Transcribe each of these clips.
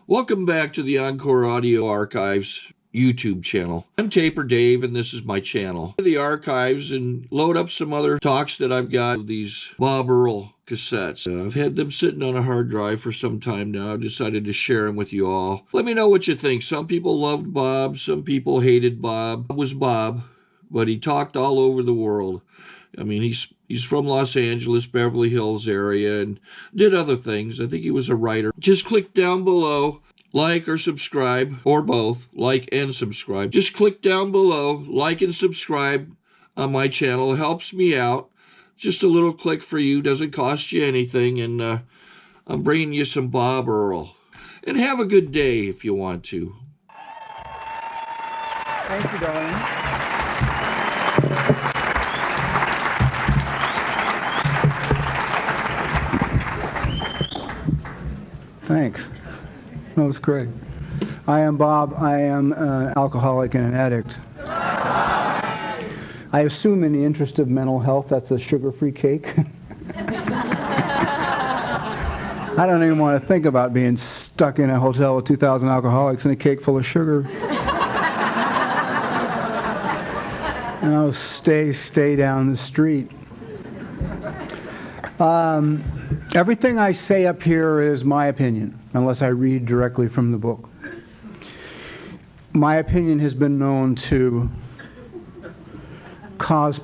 Welcome back to the Encore Audio Archives YouTube channel. I'm Taper Dave, and this is my channel. The archives and load up some other talks that I've got of these Bob Earll cassettes. I've had them sitting on a hard drive for some time now. I've decided to share them with you all. Let me know what you think. Some people loved Bob. Some people hated Bob. Bob was Bob, but he talked all over the world. I mean, he's from Los Angeles, Beverly Hills area, and did other things. I think he was a writer. Just click down below, like or subscribe, or both, like and subscribe. Just click down below, like and subscribe on my channel. It helps me out. Just a little click for you, doesn't cost you anything, and I'm bringing you some Bob Earll. And have a good day if you want to. Thank you, darling. Thanks. That was great. I am Bob. I am an alcoholic and an addict. I assume in the interest of mental health, that's a sugar-free cake. I don't even want to think about being stuck in a hotel with 2,000 alcoholics and a cake full of sugar. And I'll stay down the street. Everything I say up here is my opinion, unless I read directly from the book. My opinion has been known to cause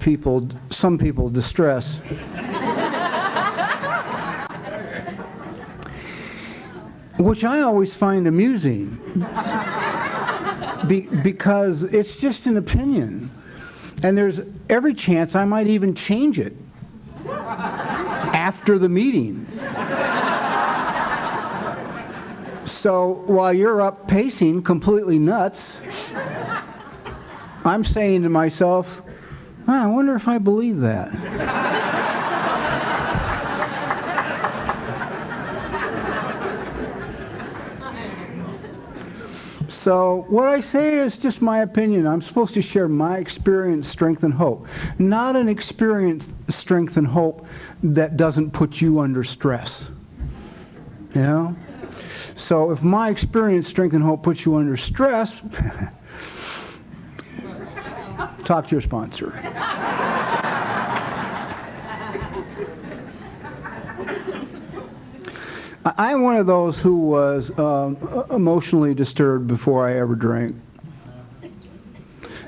some people distress. Which I always find amusing, because it's just an opinion. And there's every chance I might even change it after the meeting. So while you're up pacing completely nuts, I'm saying to myself, I wonder if I believe that. So what I say is just my opinion. I'm supposed to share my experience, strength, and hope. Not an experience, strength, and hope that doesn't put you under stress. You know? So if my experience, strength, and hope puts you under stress, talk to your sponsor. I'm one of those who was emotionally disturbed before I ever drank.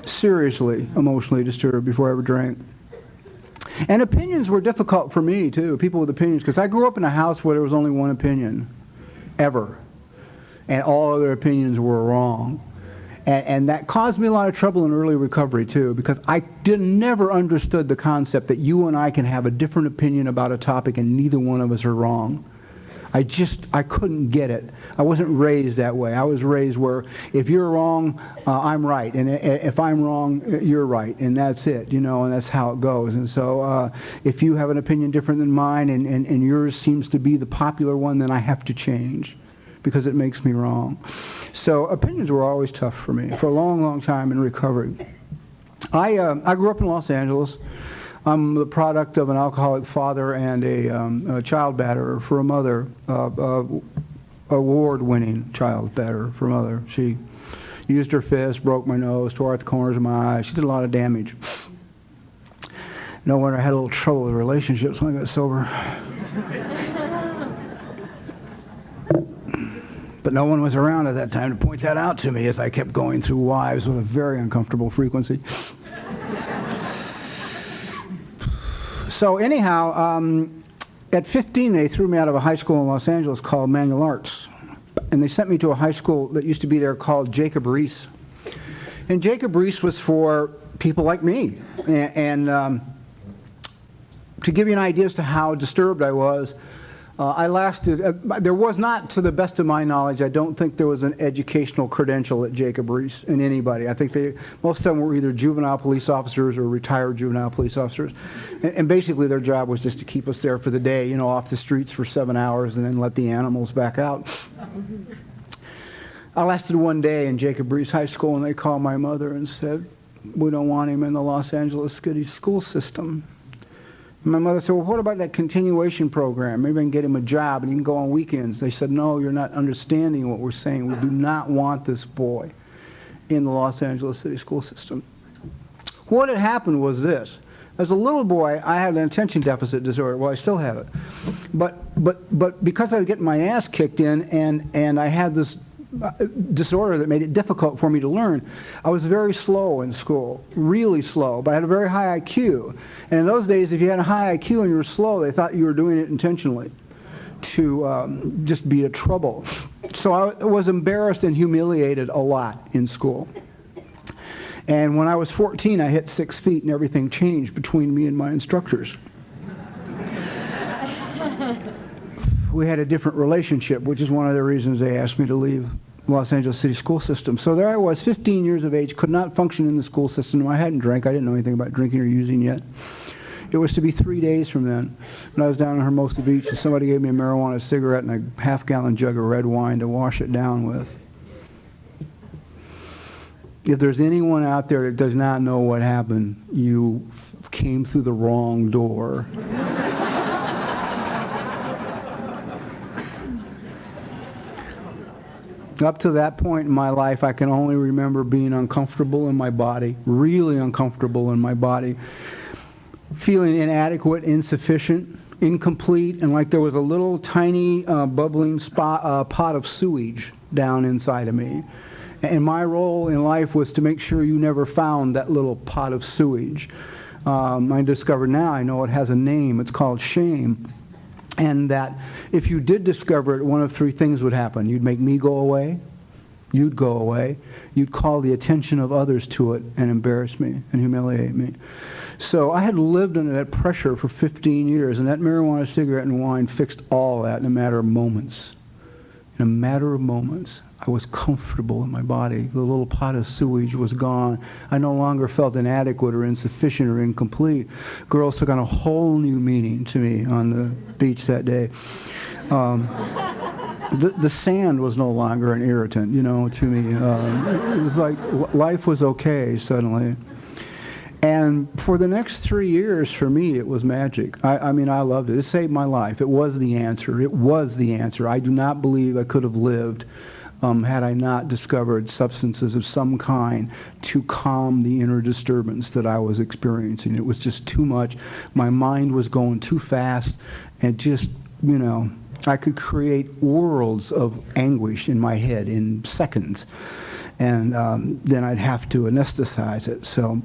Seriously emotionally disturbed before I ever drank. And opinions were difficult for me, too, people with opinions, because I grew up in a house where there was only one opinion, ever. And all other opinions were wrong. And that caused me a lot of trouble in early recovery, too, because I never understood the concept that you and I can have a different opinion about a topic and neither one of us are wrong. I couldn't get it. I wasn't raised that way. I was raised where if you're wrong, I'm right. And if I'm wrong, you're right. And that's it, you know, and that's how it goes. And so if you have an opinion different than mine and yours seems to be the popular one, then I have to change because it makes me wrong. So opinions were always tough for me for a long, long time in recovery. I grew up in Los Angeles. I'm the product of an alcoholic father and a child batterer for a mother, award-winning child batterer for a mother. She used her fist, broke my nose, tore out the corners of my eyes. She did a lot of damage. No wonder I had a little trouble with relationships when I got sober. But no one was around at that time to point that out to me as I kept going through wives with a very uncomfortable frequency. So anyhow, at 15, they threw me out of a high school in Los Angeles called Manual Arts. And they sent me to a high school that used to be there called Jacob Riis. And Jacob Riis was for people like me. And to give you an idea as to how disturbed I was, I lasted, there was not, to the best of my knowledge, I don't think there was an educational credential at Jacob Riis in anybody. I think most of them were either juvenile police officers or retired juvenile police officers. And basically their job was just to keep us there for the day, you know, off the streets for 7 hours and then let the animals back out. I lasted one day in Jacob Riis High School and they called my mother and said, "We don't want him in the Los Angeles City school system." My mother said, well, what about that continuation program? Maybe I can get him a job and he can go on weekends. They said, no, you're not understanding what we're saying. We do not want this boy in the Los Angeles City school system. What had happened was this. As a little boy, I had an attention deficit disorder. Well, I still have it. But because I was getting my ass kicked in and I had this disorder that made it difficult for me to learn, I was very slow in school, really slow, but I had a very high IQ. And in those days, if you had a high IQ and you were slow, they thought you were doing it intentionally to just be a trouble. So I was embarrassed and humiliated a lot in school. And when I was 14, I hit 6 feet and everything changed between me and my instructors. We had a different relationship, which is one of the reasons they asked me to leave Los Angeles City school system. So there I was, 15 years of age, could not function in the school system. I hadn't drank. I didn't know anything about drinking or using yet. It was to be 3 days from then. And I was down on Hermosa Beach, and somebody gave me a marijuana cigarette and a half-gallon jug of red wine to wash it down with. If there's anyone out there that does not know what happened, you came through the wrong door. Up to that point in my life, I can only remember being uncomfortable in my body, really uncomfortable in my body, feeling inadequate, insufficient, incomplete, and like there was a little tiny bubbling pot of sewage down inside of me. And my role in life was to make sure you never found that little pot of sewage. I discovered now, I know it has a name. It's called shame. And that if you did discover it, one of three things would happen. You'd make me go away. You'd go away. You'd call the attention of others to it and embarrass me and humiliate me. So I had lived under that pressure for 15 years, and that marijuana, cigarette, and wine fixed all that in a matter of moments. In a matter of moments, I was comfortable in my body. The little pot of sewage was gone. I no longer felt inadequate or insufficient or incomplete. Girls took on a whole new meaning to me on the beach that day. The sand was no longer an irritant, you know, to me. It was like life was okay suddenly. And for the next 3 years, for me, it was magic. I mean, I loved it. It saved my life. It was the answer. It was the answer. I do not believe I could have lived had I not discovered substances of some kind to calm the inner disturbance that I was experiencing. It was just too much. My mind was going too fast, and just, you know, I could create worlds of anguish in my head in seconds. And then I'd have to anesthetize it. So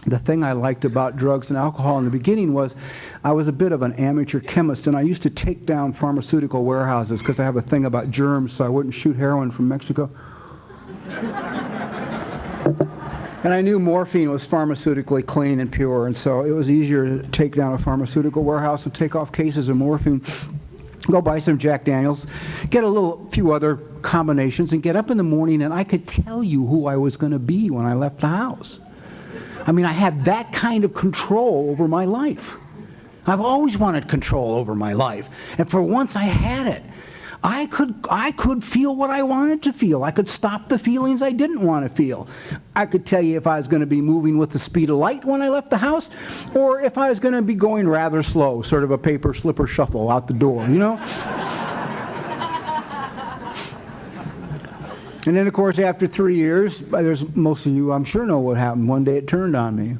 the thing I liked about drugs and alcohol in the beginning was I was a bit of an amateur chemist, and I used to take down pharmaceutical warehouses because I have a thing about germs, so I wouldn't shoot heroin from Mexico. And I knew morphine was pharmaceutically clean and pure, and so it was easier to take down a pharmaceutical warehouse and take off cases of morphine, go buy some Jack Daniels, get a few other combinations, and get up in the morning, and I could tell you who I was going to be when I left the house. I mean, I had that kind of control over my life. I've always wanted control over my life. And for once I had it. I could feel what I wanted to feel. I could stop the feelings I didn't want to feel. I could tell you if I was going to be moving with the speed of light when I left the house, or if I was going to be going rather slow, sort of a paper slipper shuffle out the door, you know? And then, of course, after 3 years, most of you, I'm sure, know what happened. One day it turned on me.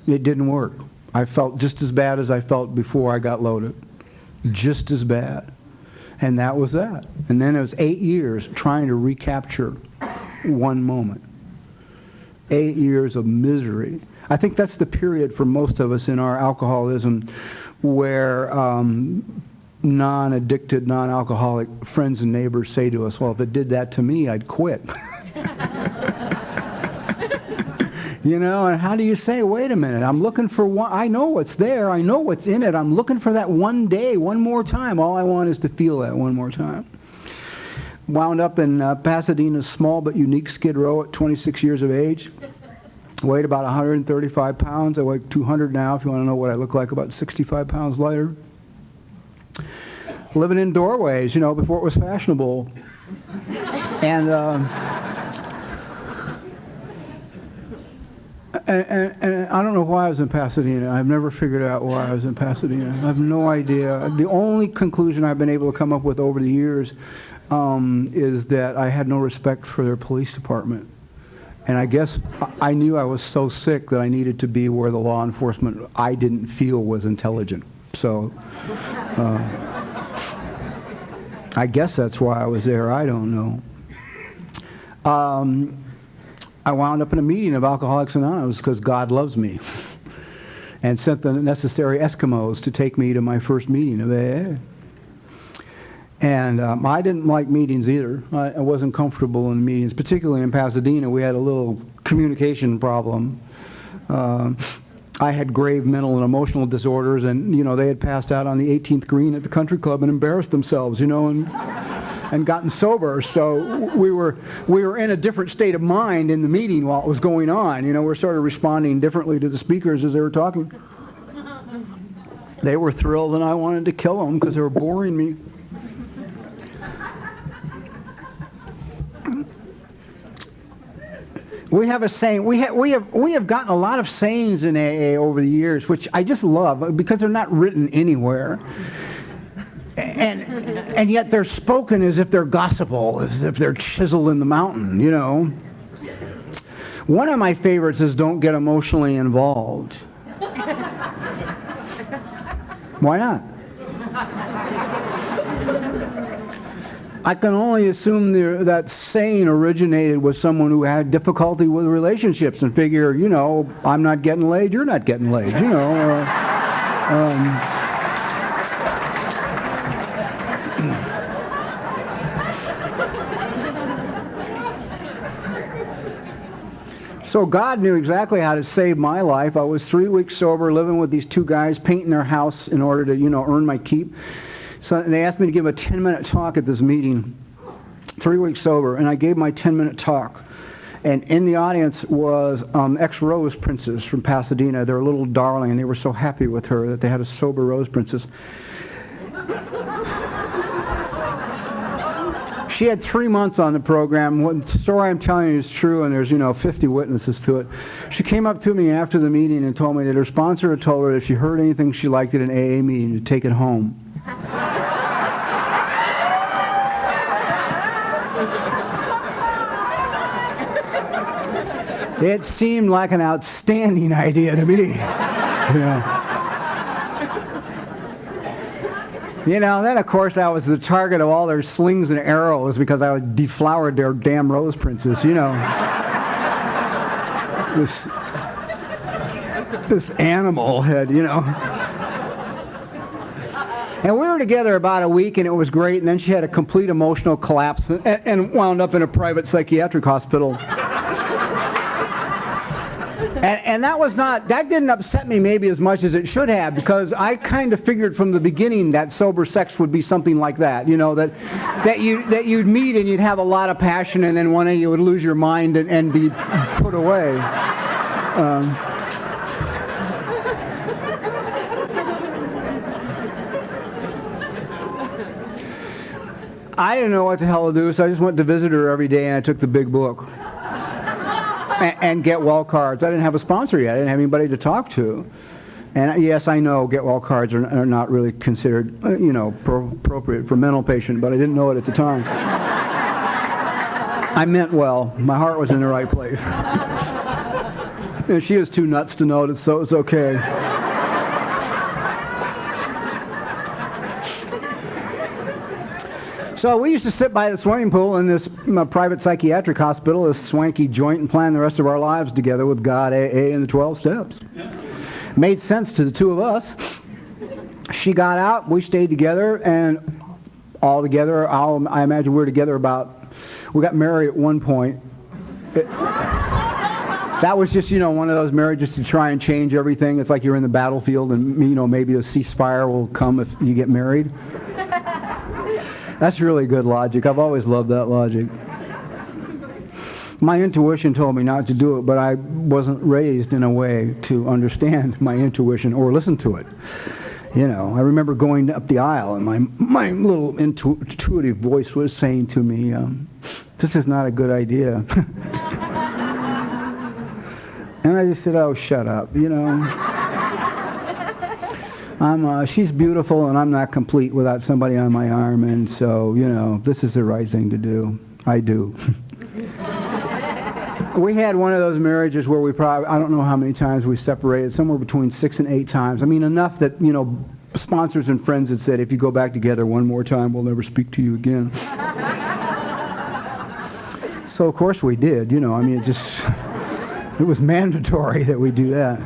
It didn't work. I felt just as bad as I felt before I got loaded. Just as bad. And that was that. And then it was 8 years trying to recapture one moment. 8 years of misery. I think that's the period for most of us in our alcoholism where non-addicted, non-alcoholic friends and neighbors say to us, well, if it did that to me, I'd quit. You know, and how do you say, wait a minute, I'm looking for one, I know what's there, I know what's in it, I'm looking for that one day, one more time. All I want is to feel that one more time. Wound up in Pasadena's small but unique Skid Row at 26 years of age. Weighed about 135 pounds. I weigh 200 now, if you want to know what I look like, about 65 pounds lighter. Living in doorways, you know, before it was fashionable. And I don't know why I was in Pasadena. I've never figured out why I was in Pasadena. I have no idea. The only conclusion I've been able to come up with over the years is that I had no respect for their police department. And I guess I knew I was so sick that I needed to be where the law enforcement I didn't feel was intelligent. So I guess that's why I was there. I don't know. I wound up in a meeting of Alcoholics Anonymous because God loves me and sent the necessary Eskimos to take me to my first meeting of AA. And I didn't like meetings either. I wasn't comfortable in meetings, particularly in Pasadena. We had a little communication problem. I had grave mental and emotional disorders, and they had passed out on the 18th green at the country club and embarrassed themselves, and gotten sober. So we were in a different state of mind in the meeting while it was going on. We're sort of responding differently to the speakers as they were talking. They were thrilled, and I wanted to kill them because they were boring me. We have a saying. We have gotten a lot of sayings in AA over the years, which I just love because they're not written anywhere, and yet they're spoken as if they're gospel, as if they're chiseled in the mountain. One of my favorites is "Don't get emotionally involved." Why not? I can only assume that saying originated with someone who had difficulty with relationships and figure, I'm not getting laid, you're not getting laid, So God knew exactly how to save my life. I was 3 weeks sober, living with these two guys, painting their house in order to, earn my keep. So they asked me to give a 10-minute talk at this meeting, 3 weeks sober, and I gave my 10-minute talk. And in the audience was ex-Rose Princess from Pasadena. They're a little darling, and they were so happy with her that they had a sober Rose Princess. She had 3 months on the program. What the story I'm telling you is true, and there's 50 witnesses to it. She came up to me after the meeting and told me that her sponsor had told her that if she heard anything she liked at an AA meeting, to take it home. It seemed like an outstanding idea to me. Then of course I was the target of all their slings and arrows because I had deflowered their damn Rose Princess, This animal had, And we were together about a week, and it was great, and then she had a complete emotional collapse and wound up in a private psychiatric hospital. And that didn't upset me maybe as much as it should have, because I kind of figured from the beginning that sober sex would be something like that, that you'd meet and you'd have a lot of passion, and then one day you would lose your mind and be put away. I didn't know what the hell to do, so I just went to visit her every day, and I took the big book and get well cards. I didn't have a sponsor yet. I didn't have anybody to talk to. And yes, I know get well cards are not really considered, appropriate for mental patient, but I didn't know it at the time. I meant well. My heart was in the right place. And she was too nuts to notice, so it was okay. So we used to sit by the swimming pool in this private psychiatric hospital, this swanky joint, and plan the rest of our lives together with God, AA, and the 12 steps. Made sense to the two of us. She got out, we stayed together, and all together, I imagine we were together we got married at one point. That was just, one of those marriages to try and change everything. It's like you're in the battlefield and, maybe a ceasefire will come if you get married. That's really good logic. I've always loved that logic. My intuition told me not to do it, but I wasn't raised in a way to understand my intuition or listen to it. I remember going up the aisle, and my little intuitive voice was saying to me, this is not a good idea. And I just said, oh, shut up, you know. She's beautiful, and I'm not complete without somebody on my arm, and so, you know, this is the right thing to do. I do. We had one of those marriages where we probably, I don't know how many times we separated, somewhere between 6 and 8 times. I mean, enough that, you know, sponsors and friends had said, if you go back together one more time, we'll never speak to you again. So, of course, we did, you know. I mean, it was mandatory that we do that.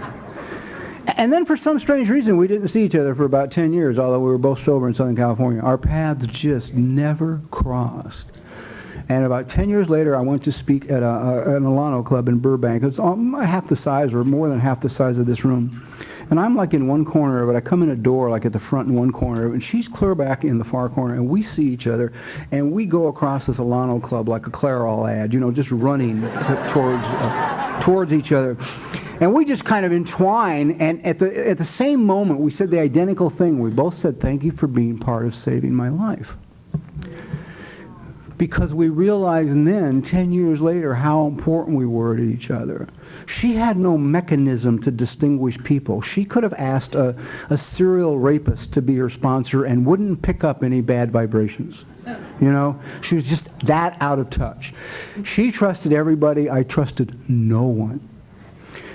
And then for some strange reason, we didn't see each other for about 10 years, although we were both sober in Southern California. Our paths just never crossed. And about 10 years later, I went to speak at an Alano club in Burbank. It's half the size, or more than half the size of this room. And I'm like in one corner of it. I come in a door like at the front in one corner of it, and she's clear back in the far corner. And we see each other, and we go across this Alano club like a Clairol ad, you know, just running towards each other. And we just kind of entwine, and at the same moment, we said the identical thing. We both said, thank you for being part of saving my life. Because we realized then, 10 years later, how important we were to each other. She had no mechanism to distinguish people. She could have asked a serial rapist to be her sponsor and wouldn't pick up any bad vibrations. You know, she was just that out of touch. She trusted everybody. I trusted no one.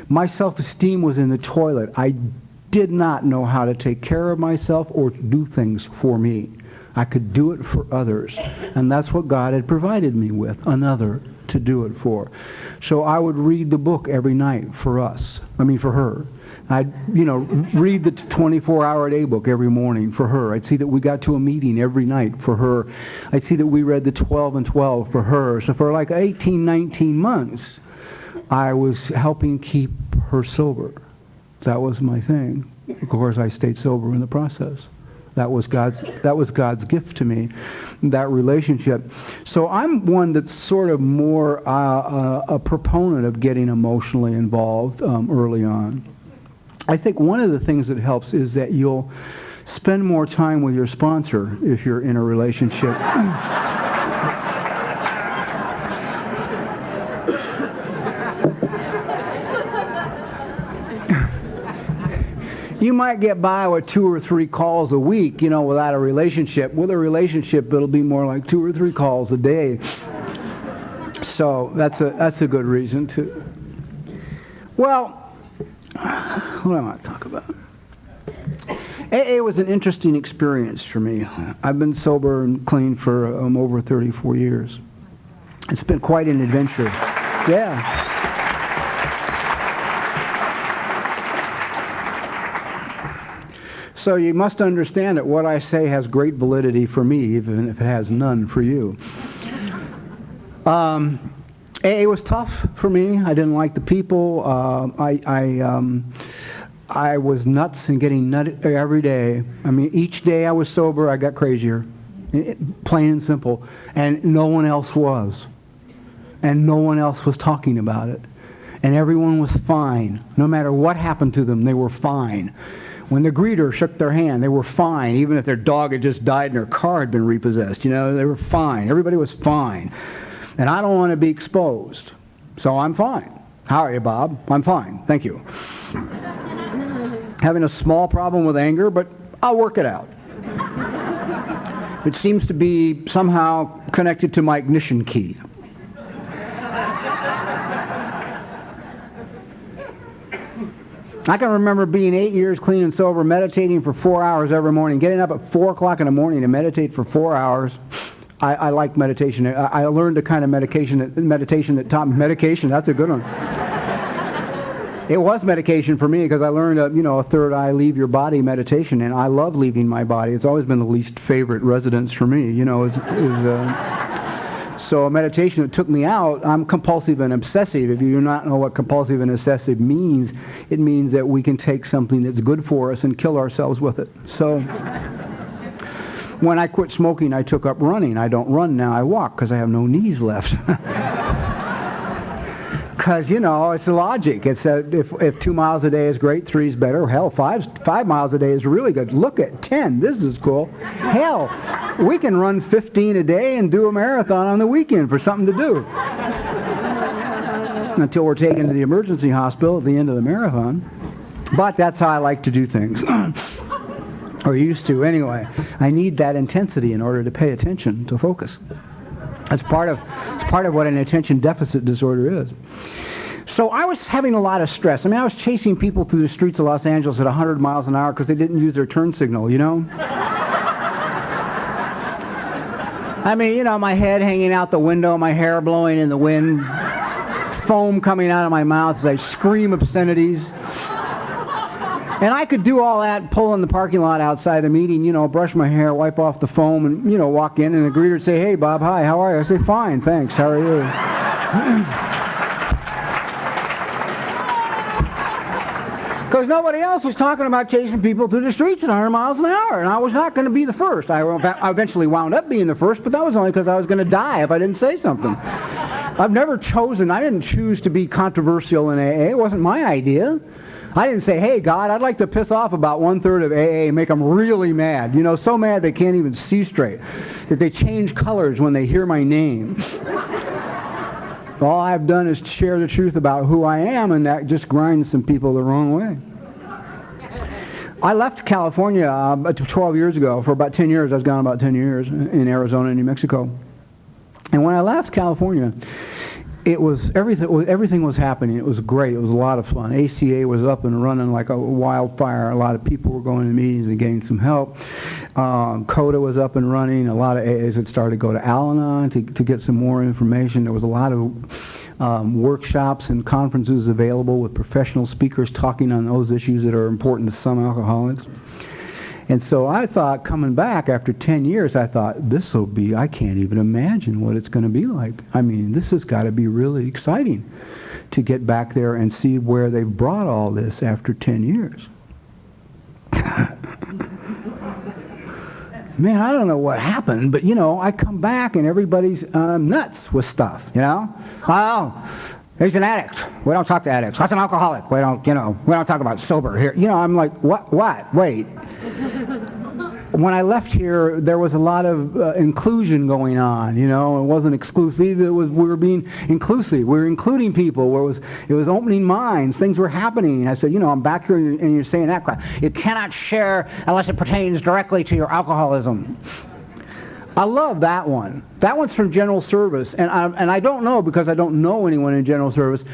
My self-esteem was in the toilet. I did not know how to take care of myself or to do things for me. I could do it for others. And that's what God had provided me with, another to do it for. So I would read the book every night for her. I'd, you know, read the 24-hour-a-day book every morning for her. I'd see that we got to a meeting every night for her. I'd see that we read the 12 and 12 for her. So for like 18, 19 months, I was helping keep her sober. That was my thing. Of course, I stayed sober in the process. That was God's gift to me, that relationship. So I'm one that's sort of more a proponent of getting emotionally involved early on. I think one of the things that helps is that you'll spend more time with your sponsor if you're in a relationship. You might get by with 2 or 3 calls a week, you know, without a relationship. With a relationship, it'll be more like 2 or 3 calls a day. So that's a good reason to. Well, what do I want to talk about? AA was an interesting experience for me. I've been sober and clean for over 34 years. It's been quite an adventure. Yeah. So you must understand that what I say has great validity for me, even if it has none for you. AA was tough for me. I didn't like the people. I was nuts and getting nutted every day. I mean, each day I was sober, I got crazier. Plain and simple. And no one else was. And no one else was talking about it. And everyone was fine. No matter what happened to them, they were fine. When the greeter shook their hand, they were fine, even if their dog had just died and their car had been repossessed. You know, they were fine. Everybody was fine. And I don't want to be exposed, so I'm fine. How are you, Bob? I'm fine. Thank you. Having a small problem with anger, but I'll work it out. It seems to be somehow connected to my ignition key. I can remember being 8 years clean and sober, meditating for 4 hours every morning, getting up at 4 o'clock in the morning to meditate for 4 hours. I like meditation. I learned the kind of meditation that taught me medication. That's a good one. It was medication for me because I learned a third eye leave your body meditation, and I love leaving my body. It's always been the least favorite residence for me. So a meditation that took me out. I'm compulsive and obsessive. If you do not know what compulsive and obsessive means, it means that we can take something that's good for us and kill ourselves with it. So when I quit smoking, I took up running. I don't run now. I walk because I have no knees left. Because, it's the logic. It's if 2 miles a day is great, 3 is better. Hell, 5 miles a day is really good. Look at 10. This is cool. Hell, we can run 15 a day and do a marathon on the weekend for something to do. until we're taken to the emergency hospital at the end of the marathon. But that's how I like to do things. Or used to, anyway. I need that intensity in order to pay attention, to focus. It's part of what an attention deficit disorder is. So I was having a lot of stress. I mean, I was chasing people through the streets of Los Angeles at 100 miles an hour because they didn't use their turn signal, you know? I mean, you know, my head hanging out the window, my hair blowing in the wind, foam coming out of my mouth as I scream obscenities. And I could do all that, pull in the parking lot outside the meeting, you know, brush my hair, wipe off the foam, and, you know, walk in, and the greeter would say, "Hey, Bob, hi, how are you?" I say, "Fine, thanks, how are you?" Because nobody else was talking about chasing people through the streets at 100 miles an hour, and I was not going to be the first. I eventually wound up being the first, but that was only because I was going to die if I didn't say something. I didn't choose to be controversial in AA. It wasn't my idea. I didn't say, "Hey, God, I'd like to piss off about 1/3 of AA and make them really mad. You know, so mad they can't even see straight, that they change colors when they hear my name." All I've done is share the truth about who I am, and that just grinds some people the wrong way. I left California 12 years ago. For about 10 years, I was gone about 10 years in Arizona and New Mexico. And when I left California, it was everything was happening. It was great. It was a lot of fun. ACA was up and running like a wildfire. A lot of people were going to meetings and getting some help. CODA was up and running. A lot of AAs had started to go to Al-Anon to get some more information. There was a lot of workshops and conferences available with professional speakers talking on those issues that are important to some alcoholics. And so I thought, coming back after 10 years, I thought, I can't even imagine what it's going to be like. I mean, this has got to be really exciting to get back there and see where they've brought all this after 10 years. Man, I don't know what happened, but, you know, I come back and everybody's nuts with stuff, you know? Oh, he's an addict. We don't talk to addicts. That's an alcoholic. We don't talk about sober here. You know, I'm like, what? Wait. When I left here, there was a lot of inclusion going on, you know. It wasn't exclusive. We were being inclusive. We were including people. It was opening minds. Things were happening. I said, you know, I'm back here and you're saying that. You cannot share unless it pertains directly to your alcoholism. I love that one. That one's from General Service, and I don't know, because I don't know anyone in General Service,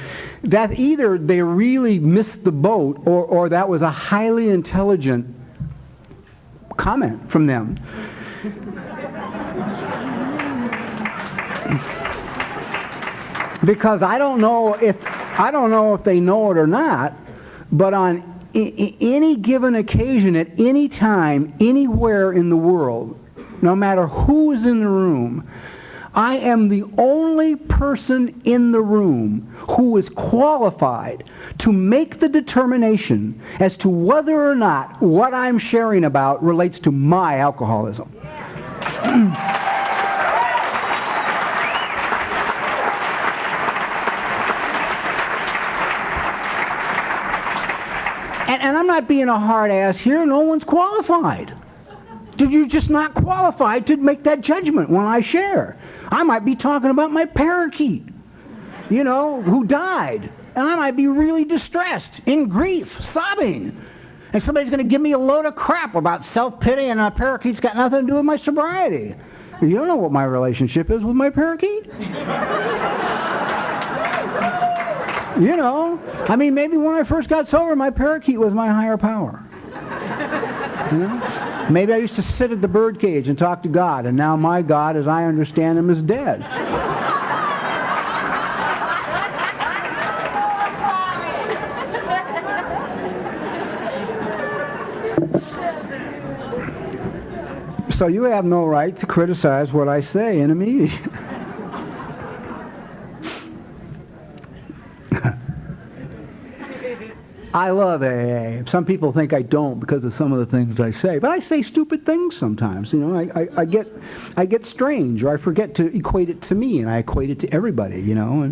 that either they really missed the boat or that was a highly intelligent comment from them. Because I don't know if they know it or not, but on any given occasion, at any time, anywhere in the world, no matter who is in the room, I am the only person in the room who is qualified to make the determination as to whether or not what I'm sharing about relates to my alcoholism. And I'm not being a hard ass here. No one's qualified. You're just not qualified to make that judgment when I share. I might be talking about my parakeet, you know, who died. And I might be really distressed, in grief, sobbing. And somebody's going to give me a load of crap about self-pity, and a parakeet's got nothing to do with my sobriety. You don't know what my relationship is with my parakeet. You know, I mean, maybe when I first got sober, my parakeet was my higher power. You know? Maybe I used to sit at the birdcage and talk to God, and now my God, as I understand him, is dead. So you have no right to criticize what I say in a meeting. I love AA. Some people think I don't because of some of the things I say, but I say stupid things sometimes. You know, I get strange, or I forget to equate it to me, and I equate it to everybody. You know,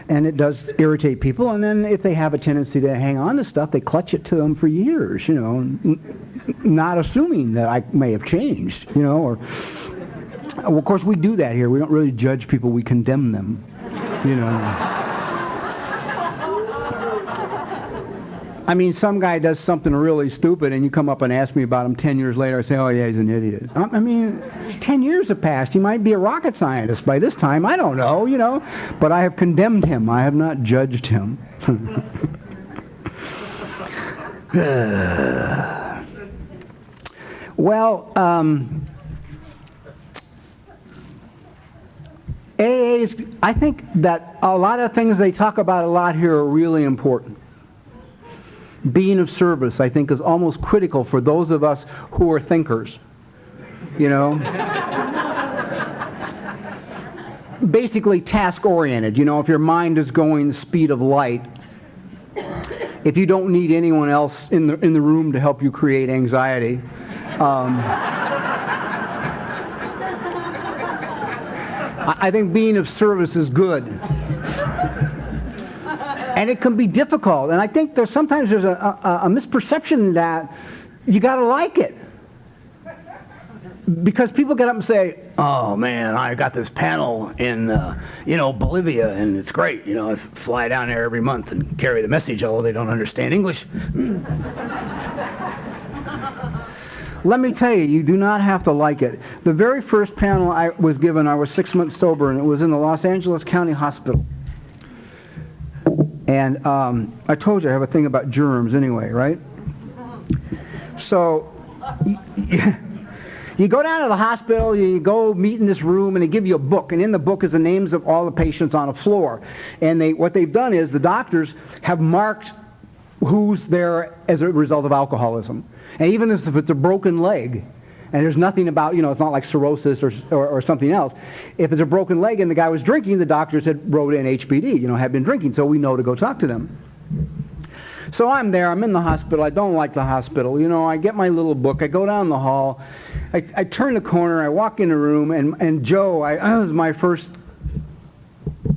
and it does irritate people. And then if they have a tendency to hang on to stuff, they clutch it to them for years. You know, not assuming that I may have changed. You know, or well, of course we do that here. We don't really judge people; we condemn them. You know. I mean, some guy does something really stupid and you come up and ask me about him 10 years later, I say, oh yeah, he's an idiot. I mean, 10 years have passed. He might be a rocket scientist by this time. I don't know, you know. But I have condemned him. I have not judged him. Well, AA's, I think that a lot of things they talk about a lot here are really important. Being of service, I think, is almost critical for those of us who are thinkers, you know. Basically task-oriented, you know, if your mind is going the speed of light, if you don't need anyone else in the room to help you create anxiety, I think being of service is good. And it can be difficult. And I think sometimes there's a misperception that you got to like it. Because people get up and say, oh man, I got this panel in, you know, Bolivia, and it's great. You know, I fly down there every month and carry the message, although they don't understand English. Let me tell you, you do not have to like it. The very first panel I was given, I was 6 months sober, and it was in the Los Angeles County Hospital. And I told you I have a thing about germs anyway, right? So you go down to the hospital, you go meet in this room, and they give you a book. And in the book is the names of all the patients on a floor. And what they've done is the doctors have marked who's there as a result of alcoholism. And even if it's a broken leg, and there's nothing about, you know, it's not like cirrhosis or something else. If it's a broken leg and the guy was drinking, the doctors had wrote in HBD, you know, had been drinking, so we know to go talk to them. So I'm there, I'm in the hospital, I don't like the hospital, you know, I get my little book, I go down the hall, I turn the corner, I walk in the room, and Joe, I was my first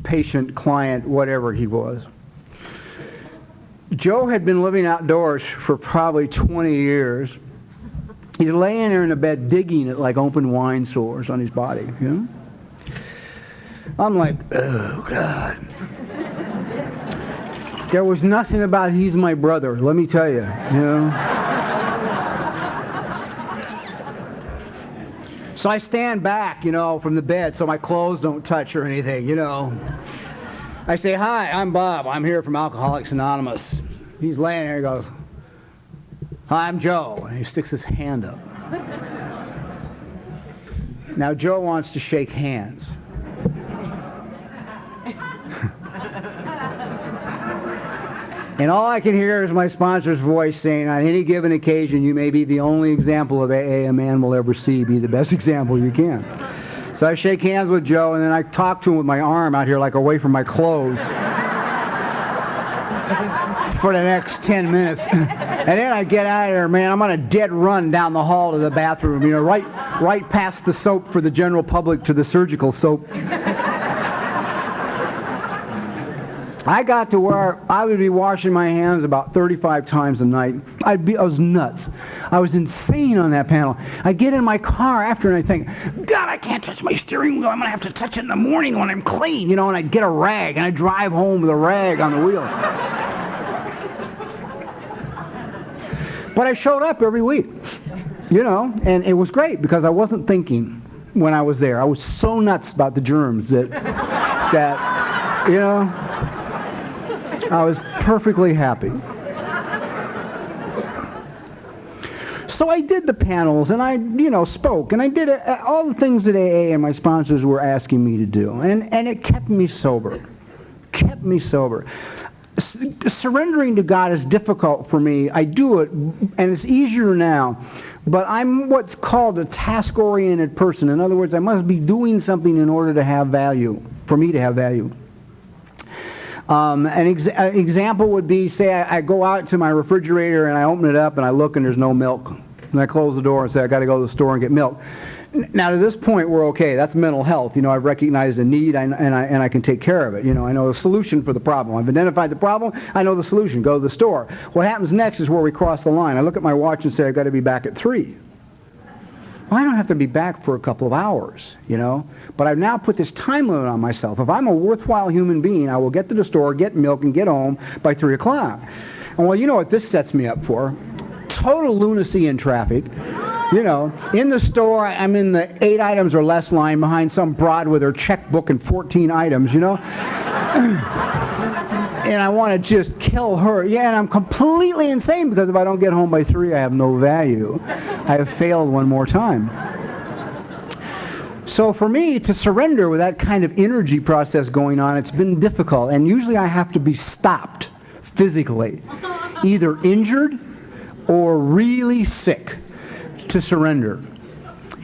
patient, client, whatever he was. Joe had been living outdoors for probably 20 years. He's laying there in the bed digging at like open wine sores on his body, you know? I'm like, oh God. There was nothing about he's my brother, let me tell you, you know? So I stand back, you know, from the bed so my clothes don't touch or anything, you know? I say, hi, I'm Bob. I'm here from Alcoholics Anonymous. He's laying there, he goes, hi, I'm Joe. And he sticks his hand up. Now, Joe wants to shake hands. And all I can hear is my sponsor's voice saying, on any given occasion, you may be the only example of AA a man will ever see. Be the best example you can. So I shake hands with Joe, and then I talk to him with my arm out here, like away from my clothes, for the next 10 minutes. And then I get out of there, man. I'm on a dead run down the hall to the bathroom, you know, right past the soap for the general public to the surgical soap. I got to where I would be washing my hands about 35 times a night. I was nuts. I was insane on that panel. I get in my car after and I think, God, I can't touch my steering wheel. I'm going to have to touch it in the morning when I'm clean, you know, and I get a rag and I drive home with a rag on the wheel. But I showed up every week, you know, and it was great because I wasn't thinking when I was there. I was so nuts about the germs that you know, I was perfectly happy. So I did the panels, and I, you know, spoke, and I did all the things that AA and my sponsors were asking me to do, and it kept me sober. Kept me sober. Surrendering to God is difficult for me. I do it, and it's easier now, but I'm what's called a task-oriented person. In other words, I must be doing something in order to have value, for me to have value. An example would be, say I go out to my refrigerator and I open it up and I look and there's no milk. And I close the door and say, I got to go to the store and get milk. Now, to this point, we're okay. That's mental health. You know, I've recognized a need and I can take care of it. You know, I know the solution for the problem. I've identified the problem. I know the solution. Go to the store. What happens next is where we cross the line. I look at my watch and say, I've got to be back at 3. Well, I don't have to be back for a couple of hours, you know, but I've now put this time limit on myself. If I'm a worthwhile human being, I will get to the store, get milk, and get home by 3 o'clock. And well, you know what this sets me up for? Total lunacy in traffic. You know, in the store, I'm in the 8 items or less line behind some broad with her checkbook and 14 items, you know? And I want to just kill her. Yeah, and I'm completely insane because if I don't get home by 3, I have no value. I have failed one more time. So for me to surrender with that kind of energy process going on, it's been difficult. And usually I have to be stopped physically, either injured or really sick to surrender.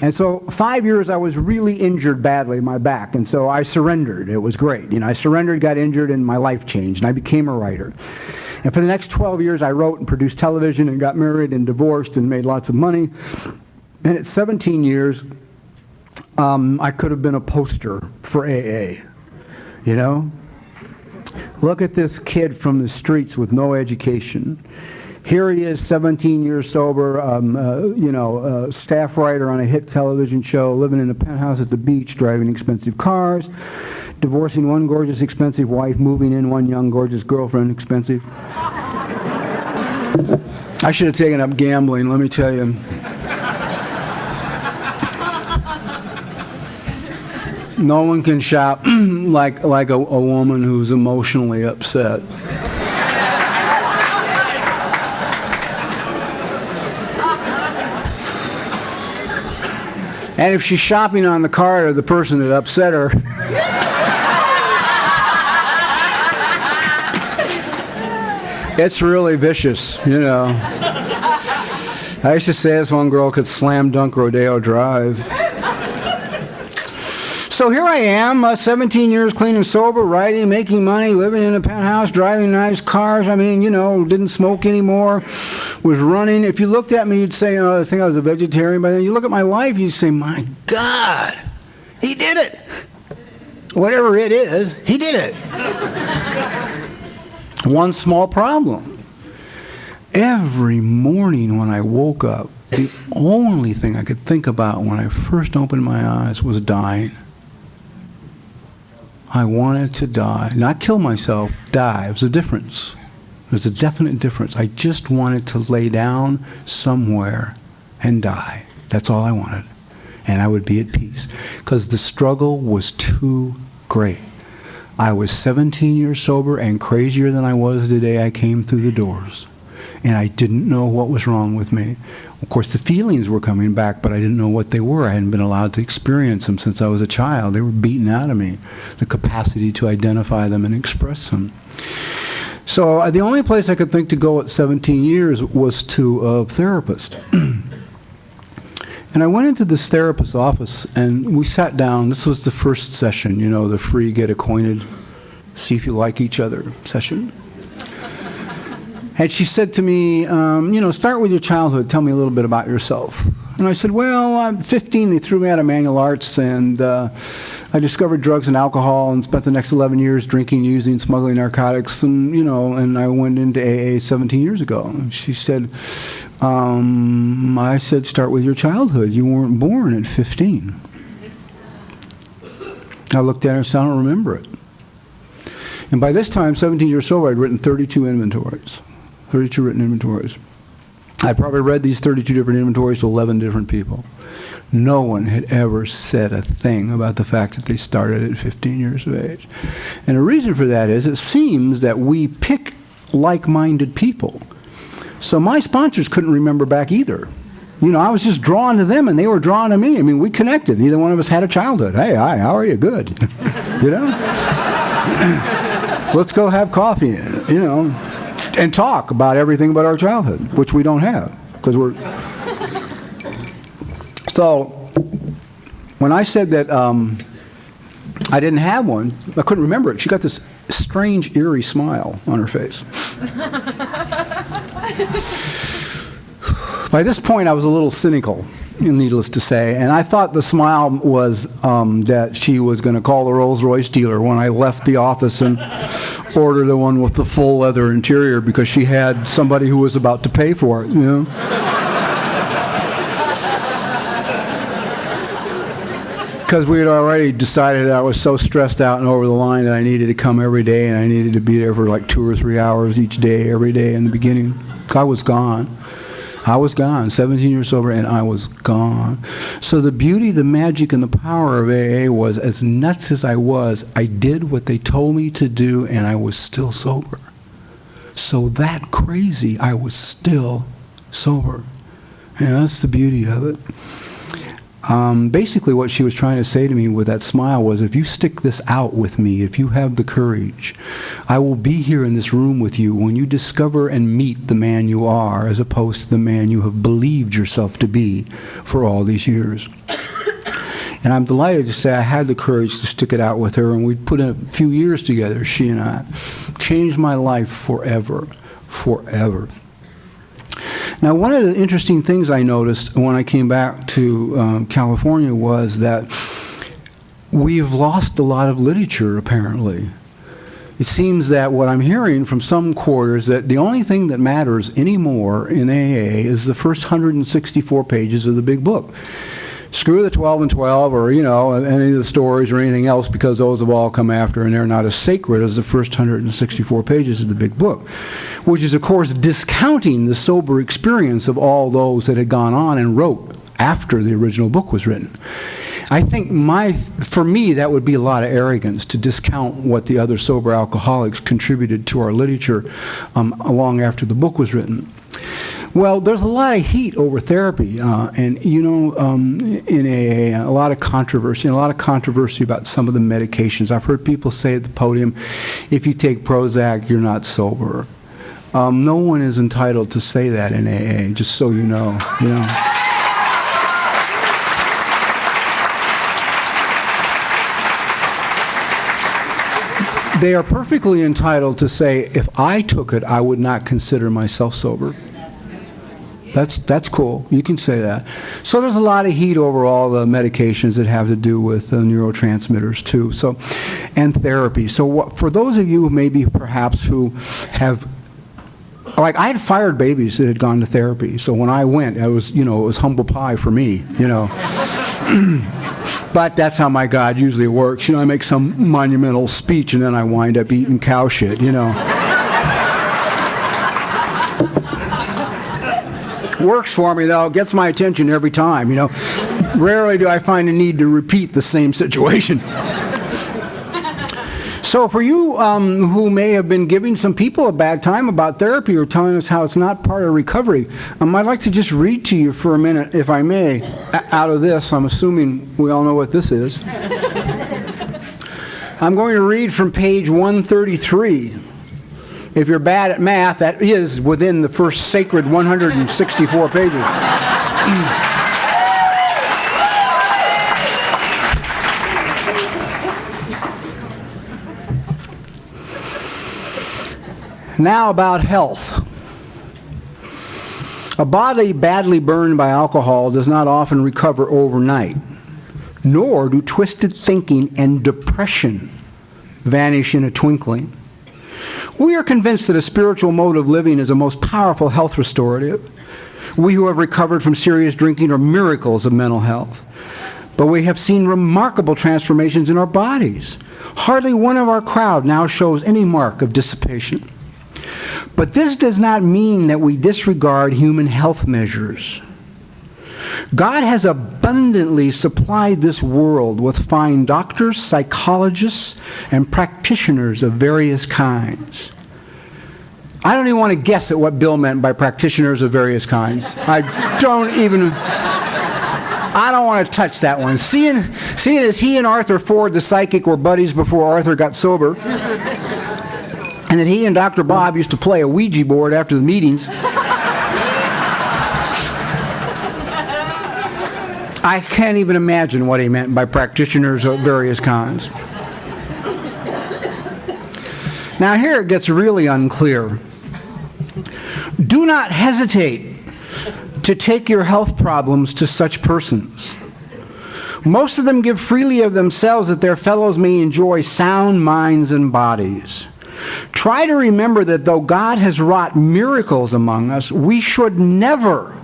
And so 5 years I was really injured badly in my back, and so I surrendered. It was great. You know, I surrendered, got injured, and my life changed, and I became a writer. And for the next 12 years I wrote and produced television and got married and divorced and made lots of money. And at 17 years, I could have been a poster for AA, you know? Look at this kid from the streets with no education. Here he is, 17 years sober, staff writer on a hit television show, living in a penthouse at the beach, driving expensive cars, divorcing one gorgeous, expensive wife, moving in one young, gorgeous girlfriend, expensive. I should have taken up gambling, let me tell you. No one can shop like a woman who's emotionally upset. And if she's shopping on the card of the person that upset her, it's really vicious, you know. I used to say this one girl could slam dunk Rodeo Drive. So here I am, 17 years clean and sober, writing, making money, living in a penthouse, driving nice cars. I mean, you know, didn't smoke anymore, was running. If you looked at me, you'd say, oh, I think I was a vegetarian. But then you look at my life, you'd say, my God, he did it. Whatever it is, he did it. One small problem. Every morning when I woke up, the only thing I could think about when I first opened my eyes was dying. I wanted to die. Not kill myself, die. It was a difference. There's a definite difference. I just wanted to lay down somewhere and die. That's all I wanted. And I would be at peace. Because the struggle was too great. I was 17 years sober and crazier than I was the day I came through the doors. And I didn't know what was wrong with me. Of course, the feelings were coming back, but I didn't know what they were. I hadn't been allowed to experience them since I was a child. They were beaten out of me, the capacity to identify them and express them. So the only place I could think to go at 17 years was to a therapist. And I went into this therapist's office, and we sat down. This was the first session, you know, the free get acquainted, see if you like each other session. And she said to me, start with your childhood. Tell me a little bit about yourself. And I said, well, I'm 15. They threw me out of manual arts, and I discovered drugs and alcohol and spent the next 11 years drinking, using, smuggling narcotics, and I went into AA 17 years ago. And she said, I said, start with your childhood. You weren't born at 15. I looked at her and said, I don't remember it. And by this time, 17 years sober, I'd written 32 inventories. 32 written inventories. I probably read these 32 different inventories to 11 different people. No one had ever said a thing about the fact that they started at 15 years of age. And the reason for that is it seems that we pick like-minded people. So my sponsors couldn't remember back either. You know, I was just drawn to them and they were drawn to me. I mean, we connected. Neither one of us had a childhood. Hey, hi, how are you? Good. You know? Let's go have coffee, you know, and talk about everything about our childhood, which we don't have, because we're... So, when I said that I didn't have one, I couldn't remember it. She got this strange, eerie smile on her face. By this point, I was a little cynical, needless to say, and I thought the smile was that she was going to call the Rolls-Royce dealer when I left the office and order the one with the full leather interior because she had somebody who was about to pay for it, you know. because we had already decided I was so stressed out and over the line that I needed to come every day, and I needed to be there for like 2 or 3 hours each day, every day in the beginning. I was gone. 17 years sober, and I was gone. So the beauty, the magic, and the power of AA was, as nuts as I was, I did what they told me to do, and I was still sober. So that crazy, I was still sober. That's the beauty of it. Basically what she was trying to say to me with that smile was, if you stick this out with me, if you have the courage, I will be here in this room with you when you discover and meet the man you are, as opposed to the man you have believed yourself to be for all these years. And I'm delighted to say I had the courage to stick it out with her, and we put in a few years together, she and I. Changed my life forever, forever. Now, one of the interesting things I noticed when I came back to California was that we've lost a lot of literature, apparently. It seems that what I'm hearing from some quarters, that the only thing that matters anymore in AA is the first 164 pages of the big book. Screw the 12 and 12 or, any of the stories or anything else, because those have all come after and they're not as sacred as the first 164 pages of the big book, which is, of course, discounting the sober experience of all those that had gone on and wrote after the original book was written. I think for me, that would be a lot of arrogance to discount what the other sober alcoholics contributed to our literature long after the book was written. Well, there's a lot of heat over therapy, and in AA, a lot of controversy, about some of the medications. I've heard people say at the podium, if you take Prozac, you're not sober. No one is entitled to say that in AA, just so you know. They are perfectly entitled to say, if I took it, I would not consider myself sober. That's cool. You can say that. So there's a lot of heat over all the medications that have to do with neurotransmitters too. So, and therapy. So for those of you maybe perhaps who have, like, I had fired babies that had gone to therapy. So when I went, it was humble pie for me. But that's how my God usually works. I make some monumental speech and then I wind up eating cow shit. Works for me, though. Gets my attention every time. Rarely do I find a need to repeat the same situation. So for you who may have been giving some people a bad time about therapy or telling us how it's not part of recovery, I'd like to just read to you for a minute, if I may, out of this. I'm assuming we all know what this is. I'm going to read from page 133. If you're bad at math, that is within the first sacred 164 pages. Now about health. A body badly burned by alcohol does not often recover overnight, nor do twisted thinking and depression vanish in a twinkling. We are convinced that a spiritual mode of living is a most powerful health restorative. We who have recovered from serious drinking are miracles of mental health. But we have seen remarkable transformations in our bodies. Hardly one of our crowd now shows any mark of dissipation. But this does not mean that we disregard human health measures. God has abundantly supplied this world with fine doctors, psychologists, and practitioners of various kinds. I don't even want to guess at what Bill meant by practitioners of various kinds. I don't want to touch that one. Seeing as he and Arthur Ford, the psychic, were buddies before Arthur got sober, and that he and Dr. Bob used to play a Ouija board after the meetings, I can't even imagine what he meant by practitioners of various kinds. Now here it gets really unclear. Do not hesitate to take your health problems to such persons. Most of them give freely of themselves that their fellows may enjoy sound minds and bodies. Try to remember that though God has wrought miracles among us, we should never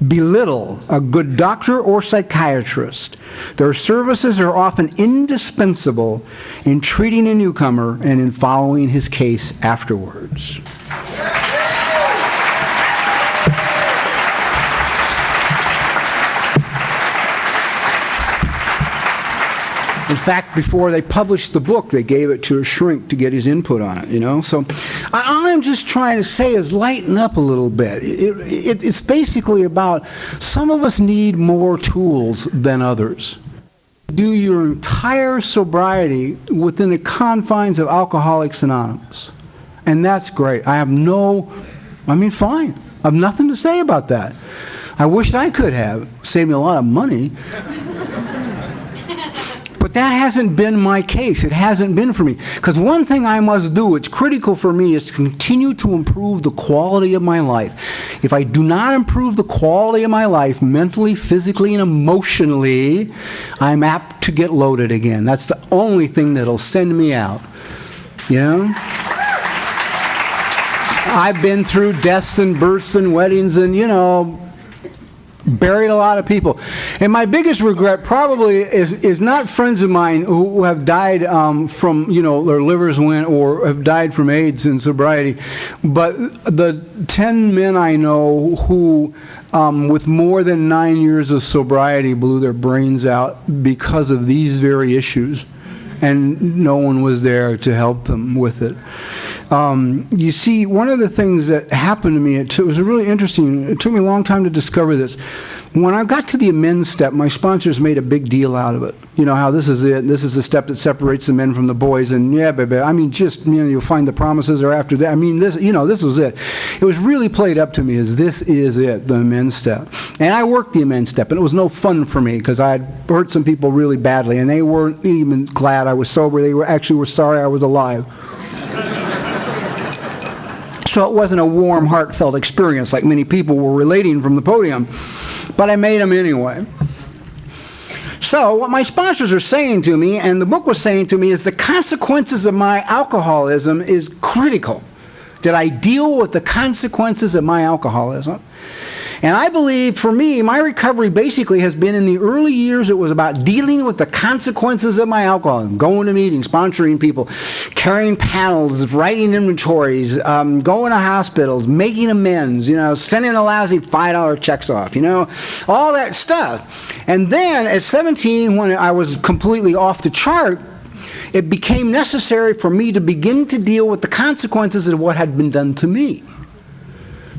belittle a good doctor or psychiatrist. Their services are often indispensable in treating a newcomer and in following his case afterwards. In fact, before they published the book, they gave it to a shrink to get his input on it, you know? So all I'm just trying to say is lighten up a little bit. It's basically about some of us need more tools than others. Do your entire sobriety within the confines of Alcoholics Anonymous. And that's great. Fine. I have nothing to say about that. I wish I could have. Saved me a lot of money. But that hasn't been my case. It hasn't been for me. Because one thing I must do, it's critical for me, is to continue to improve the quality of my life. If I do not improve the quality of my life, mentally, physically, and emotionally, I'm apt to get loaded again. That's the only thing that'll send me out. You know? I've been through deaths and births and weddings and, you know, buried a lot of people. And my biggest regret probably is not friends of mine who have died from, you know, their livers went or have died from AIDS and sobriety, but the 10 men I know who with more than 9 years of sobriety blew their brains out because of these very issues, and no one was there to help them with it. You see, one of the things that happened to me, it was really interesting. It took me a long time to discover this. When I got to the amends step, my sponsors made a big deal out of it. You know, how this is it. This is the step that separates the men from the boys. And yeah, baby, I mean, just, you know, you'll find the promises are after that. I mean, this, you know, this was it. It was really played up to me as this is it, the amends step. And I worked the amends step, and it was no fun for me because I had hurt some people really badly, and they weren't even glad I was sober. They were sorry I was alive. So it wasn't a warm, heartfelt experience like many people were relating from the podium. But I made them anyway. So what my sponsors are saying to me, and the book was saying to me, is the consequences of my alcoholism is critical. Did I deal with the consequences of my alcoholism? And I believe, for me, my recovery basically has been in the early years, it was about dealing with the consequences of my alcoholism, going to meetings, sponsoring people, carrying panels, writing inventories, going to hospitals, making amends, you know, sending a lousy $5 checks off, you know, all that stuff. And then at 17, when I was completely off the chart, it became necessary for me to begin to deal with the consequences of what had been done to me.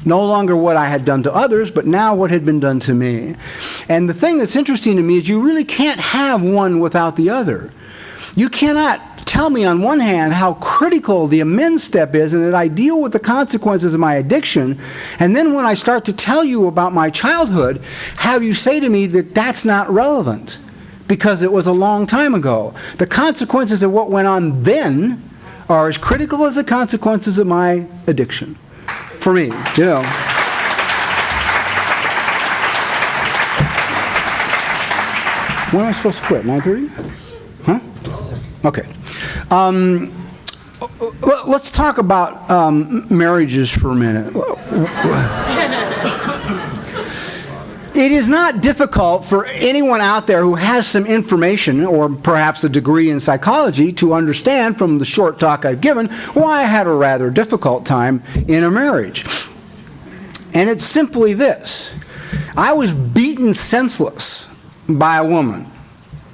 No longer what I had done to others, but now what had been done to me. And the thing that's interesting to me is you really can't have one without the other. You cannot tell me on one hand how critical the amends step is and that I deal with the consequences of my addiction, and then when I start to tell you about my childhood, have you say to me that that's not relevant because it was a long time ago. The consequences of what went on then are as critical as the consequences of my addiction. For me, you know. When am I supposed to quit? 9:30? Huh? Okay. Let's talk about marriages for a minute. It is not difficult for anyone out there who has some information or perhaps a degree in psychology to understand from the short talk I've given why I had a rather difficult time in a marriage. And it's simply this. I was beaten senseless by a woman,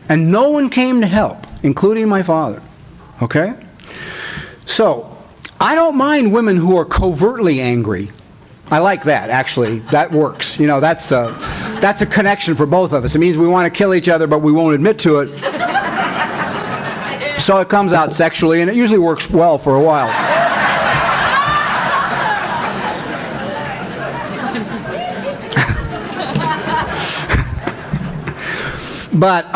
and no one came to help, including my father. Okay? So, I don't mind women who are covertly angry. I like that, actually. That works. You know, that's a connection for both of us. It means we want to kill each other, but we won't admit to it. So it comes out sexually, and it usually works well for a while. But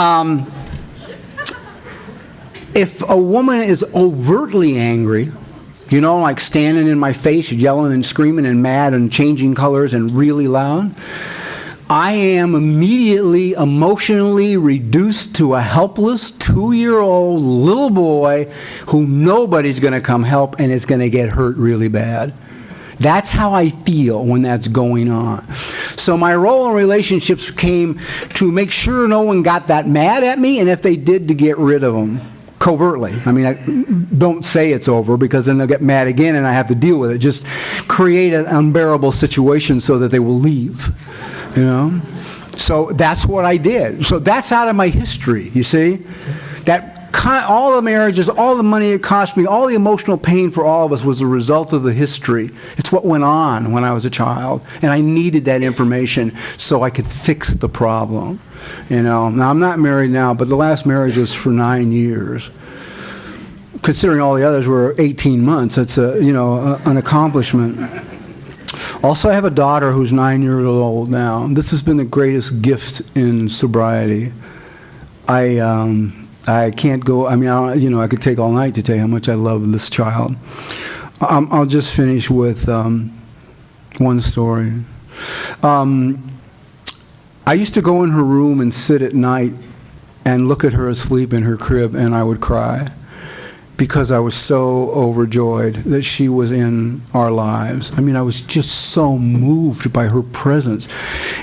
if a woman is overtly angry, you know, like standing in my face, yelling and screaming and mad and changing colors and really loud, I am immediately emotionally reduced to a helpless 2-year-old little boy who nobody's going to come help and is going to get hurt really bad. That's how I feel when that's going on. So my role in relationships came to make sure no one got that mad at me, and if they did, to get rid of them covertly. I mean, I don't say it's over, because then they'll get mad again and I have to deal with it. Just create an unbearable situation so that they will leave, you know? So that's what I did. So that's out of my history, you see? All the marriages, all the money it cost me, all the emotional pain for all of us was a result of the history. It's what went on when I was a child, and I needed that information so I could fix the problem. You know, now I'm not married now, but the last marriage was for 9 years. Considering all the others were 18 months, that's an accomplishment. Also, I have a daughter who's 9 years old now. This has been the greatest gift in sobriety. I can't go, I mean, I could take all night to tell you how much I love this child. I'll just finish with one story. I used to go in her room and sit at night and look at her asleep in her crib, and I would cry, because I was so overjoyed that she was in our lives. I mean, I was just so moved by her presence.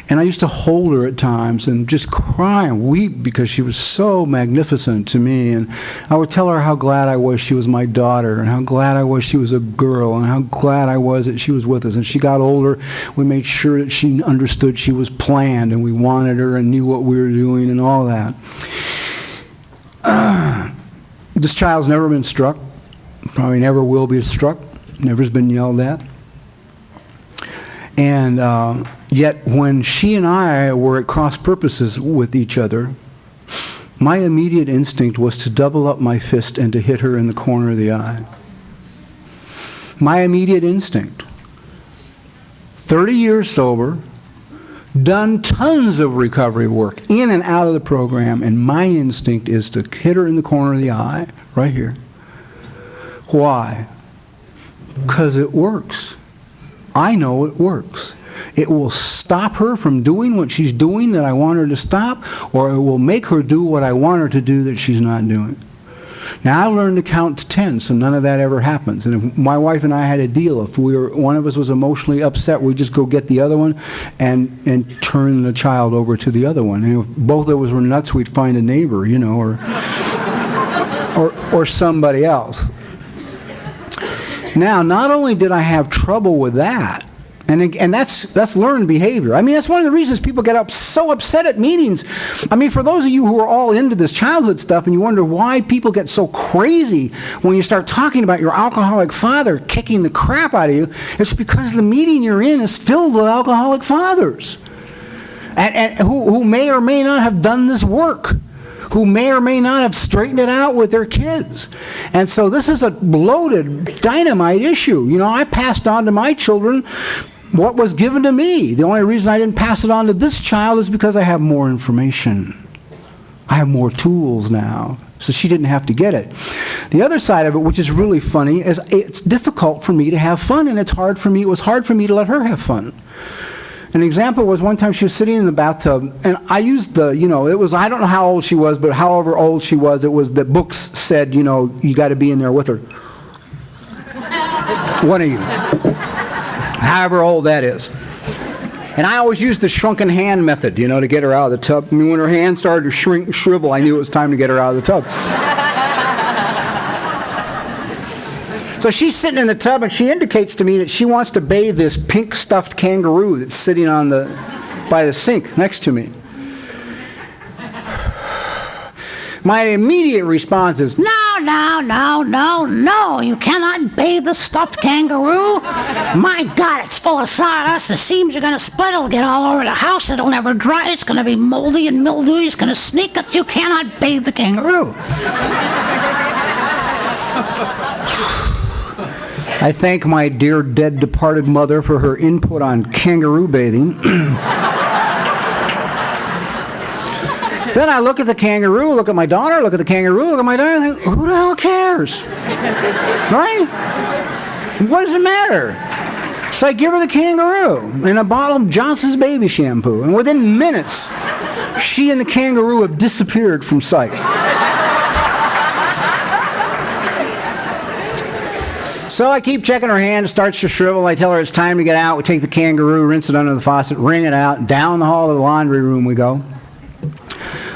And I used to hold her at times and just cry and weep because she was so magnificent to me. And I would tell her how glad I was she was my daughter, and how glad I was she was a girl, and how glad I was that she was with us. And she got older. We made sure that she understood she was planned, and we wanted her and knew what we were doing and all that. This child's never been struck, probably never will be struck, never's been yelled at. And yet when she and I were at cross purposes with each other, my immediate instinct was to double up my fist and to hit her in the corner of the eye. My immediate instinct. 30 years sober, done tons of recovery work in and out of the program, and my instinct is to hit her in the corner of the eye, right here. Why? Because it works. I know it works. It will stop her from doing what she's doing that I want her to stop, or it will make her do what I want her to do that she's not doing. Now, I learned to count to 10, so none of that ever happens. And if my wife and I had a deal, if one of us was emotionally upset, we'd just go get the other one and turn the child over to the other one. And if both of us were nuts, we'd find a neighbor, or somebody else. Now, not only did I have trouble with that, and that's learned behavior. I mean, that's one of the reasons people get so upset at meetings. I mean, for those of you who are all into this childhood stuff and you wonder why people get so crazy when you start talking about your alcoholic father kicking the crap out of you, it's because the meeting you're in is filled with alcoholic fathers, and who may or may not have done this work, who may or may not have straightened it out with their kids. And so this is a loaded dynamite issue. I passed on to my children what was given to me. The only reason I didn't pass it on to this child is because I have more information. I have more tools now. So she didn't have to get it. The other side of it, which is really funny, is it's difficult for me to have fun, and it was hard for me to let her have fun. An example was one time she was sitting in the bathtub, and I used I don't know how old she was, but however old she was, it was the books said, you got to be in there with her. One of you. However old that is. And I always used the shrunken hand method, to get her out of the tub. I mean, when her hand started to shrink and shrivel, I knew it was time to get her out of the tub. So she's sitting in the tub, and she indicates to me that she wants to bathe this pink stuffed kangaroo that's sitting by the sink next to me. My immediate response is, no, you cannot bathe the stuffed kangaroo. My God, it's full of sawdust. The seams are going to split. It'll get all over the house. It'll never dry. It's going to be moldy and mildewy. It's going to sneak. You cannot bathe the kangaroo. I thank my dear dead departed mother for her input on kangaroo bathing. Then I look at the kangaroo, look at my daughter, look at the kangaroo, look at my daughter, and think, who the hell cares? Right? What does it matter? So I give her the kangaroo and a bottle of Johnson's baby shampoo, and within minutes, she and the kangaroo have disappeared from sight. So I keep checking her hand, starts to shrivel. I tell her it's time to get out. We take the kangaroo, rinse it under the faucet, wring it out. Down the hall to the laundry room we go.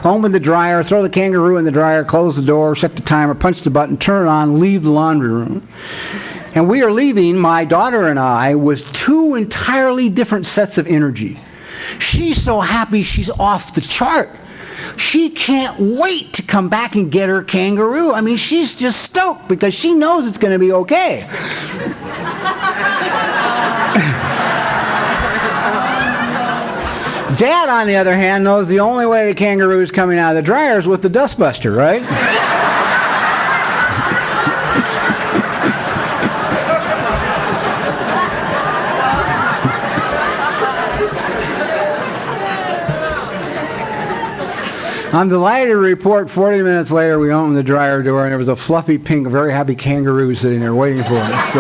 Home with the dryer, throw the kangaroo in the dryer, close the door, set the timer, punch the button, turn it on, leave the laundry room. And we are leaving, my daughter and I, with two entirely different sets of energy. She's so happy she's off the chart. She can't wait to come back and get her kangaroo. I mean, she's just stoked because she knows it's going to be okay. Dad, on the other hand, knows the only way the kangaroo is coming out of the dryer is with the dustbuster, right? I'm delighted to report 40 minutes later we opened the dryer door and there was a fluffy pink, very happy kangaroo sitting there waiting for us.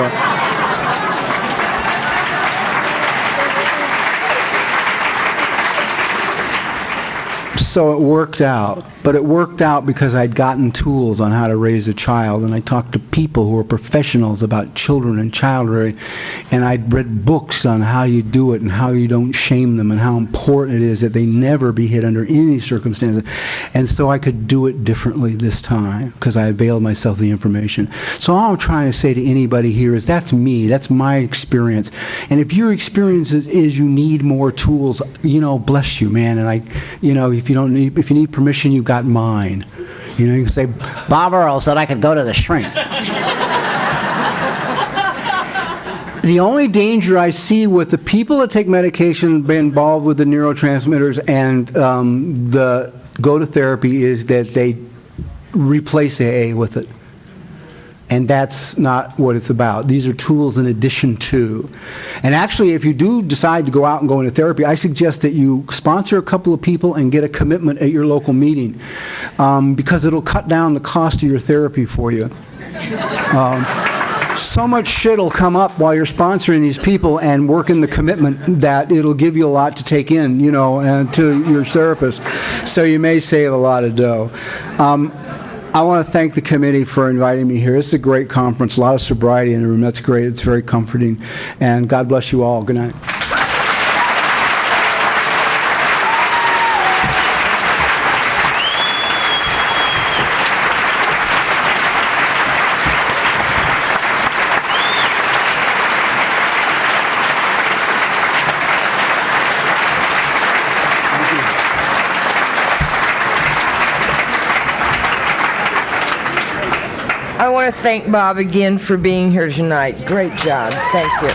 So it worked out. But it worked out because I'd gotten tools on how to raise a child, and I talked to people who are professionals about children and child rearing, and I'd read books on how you do it and how you don't shame them and how important it is that they never be hit under any circumstances. And so I could do it differently this time because I availed myself of the information. So all I'm trying to say to anybody here is that's me, that's my experience. And if your experience is you need more tools, you know, bless you, man. And if you need permission, you've got mine. You know, you can say, Bob Earll said I could go to the shrink. The only danger I see with the people that take medication, be involved with the neurotransmitters and the go to therapy is that they replace AA with it. And that's not what it's about. These are tools in addition to. And actually, if you do decide to go out and go into therapy, I suggest that you sponsor a couple of people and get a commitment at your local meeting because it'll cut down the cost of your therapy for you. So much shit will come up while you're sponsoring these people and working the commitment that it'll give you a lot to take in, you know, to your therapist. So you may save a lot of dough. I want to thank the committee for inviting me here. It's a great conference, a lot of sobriety in the room. That's great. It's very comforting. And God bless you all. Good night. I want to thank Bob again for being here tonight. Great job. Thank you.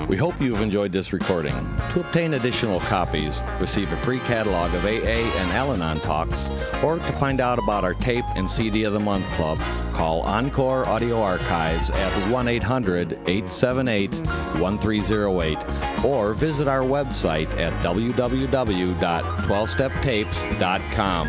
We hope you've enjoyed this recording. To obtain additional copies, receive a free catalog of AA and Al-Anon talks, or to find out about our tape and CD of the Month Club, call Encore Audio Archives at 1-800-878-1308 or visit our website at www.12steptapes.com.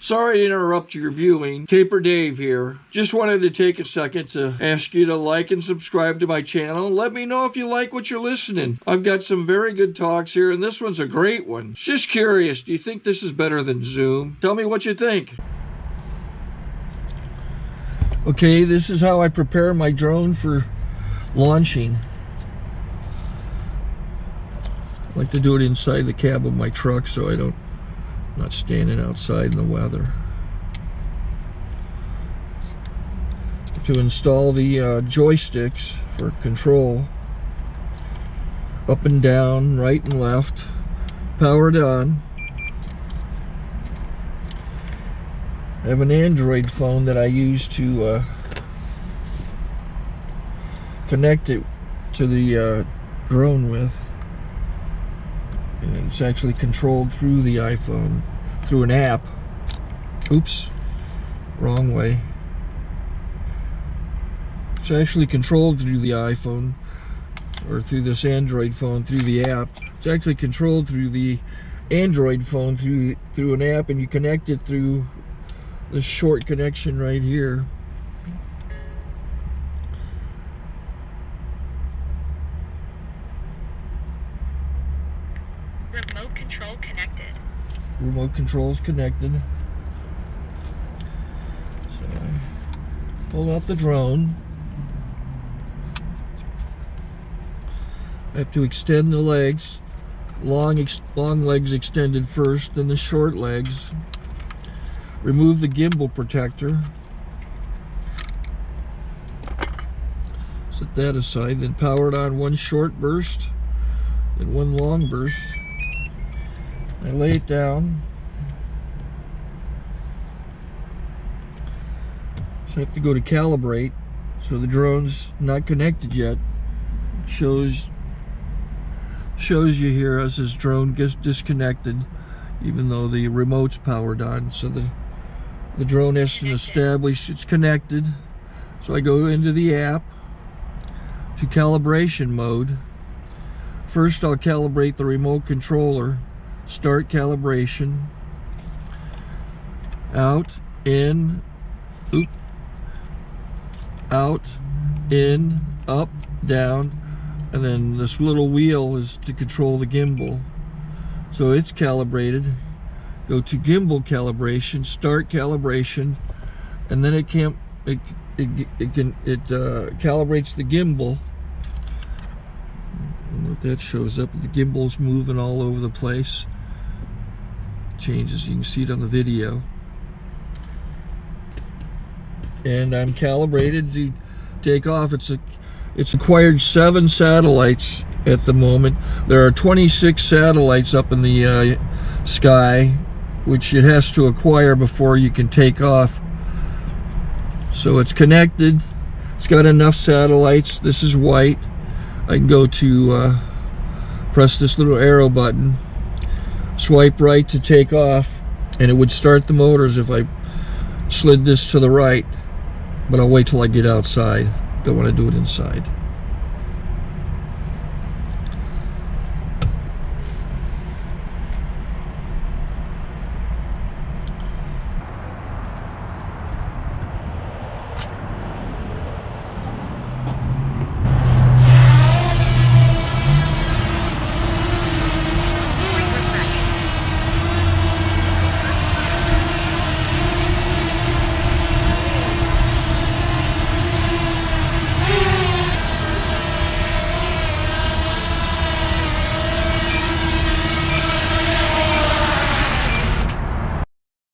Sorry to interrupt your viewing. Taper Dave here. Just wanted to take a second to ask you to like and subscribe to my channel. Let me know if you like what you're listening. I've got some very good talks here, and this one's a great one. Just curious, do you think this is better than Zoom? Tell me what you think. Okay, this is how I prepare my drone for launching. I like to do it inside the cab of my truck so I'm not standing outside in the weather. To install the joysticks for control, up and down, right and left, powered on. I have an Android phone that I use to connect it to the drone with. And it's actually controlled through the iPhone, through an app. Oops, wrong way. It's actually controlled through the iPhone, or through this Android phone, through the app. It's actually controlled through the Android phone, through an app, and you connect it through this short connection right here. Remote control connected. Remote control's connected. So I pull out the drone. I have to extend the legs. Long legs extended first, then the short legs. Remove the gimbal protector. Set that aside, then power it on one short burst, then one long burst. I lay it down. So I have to go to calibrate. So the drone's not connected yet. It shows you here as this drone gets disconnected, even though the remote's powered on. So the drone has to establish it's connected. So I go into the app to calibration mode. First I'll calibrate the remote controller. Start calibration. Out, in, out, in, up, down, and then this little wheel is to control the gimbal. So it's calibrated. Go to gimbal calibration, start calibration, and then it calibrates the gimbal. I don't know if that shows up. The gimbal's moving all over the place. Changes, you can see it on the video. And I'm calibrated to take off. It's acquired 7 satellites at the moment. There are 26 satellites up in the sky, which it has to acquire before you can take off. So it's connected. It's got enough satellites. This is white. I can go to press this little arrow button, swipe right to take off, and it would start the motors if I slid this to the right. But I'll wait till I get outside. Don't want to do it inside.